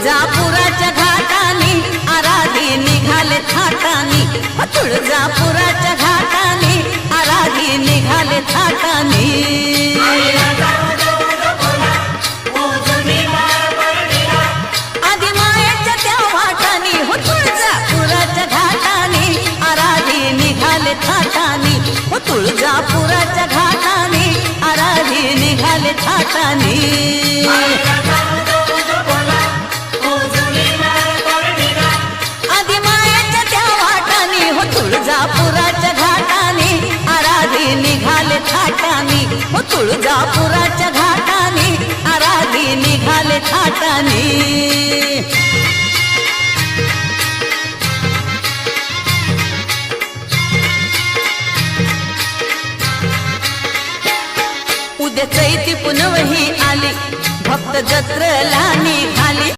तुळजापुराच्या घाटानी आराधी निघाले थाटानी, तुळजापुराच्या घाटानी आराधी निघाले थाटानी। आधी मायेच्या त्या वाटानी तुळजापुराच्या घाटानी आराधी निघाले थाटानी, तुळजापुराच्या घाटानी आराधी निघाले थाटानी। तुळजापुराच्या घाटानी आराधी निघाले थाटानी, तुळजापुराच्या घाटानी आराधी निघाले थाटानी। उद्या चैती पुनवही आली, भक्त जत्रेला निघाली।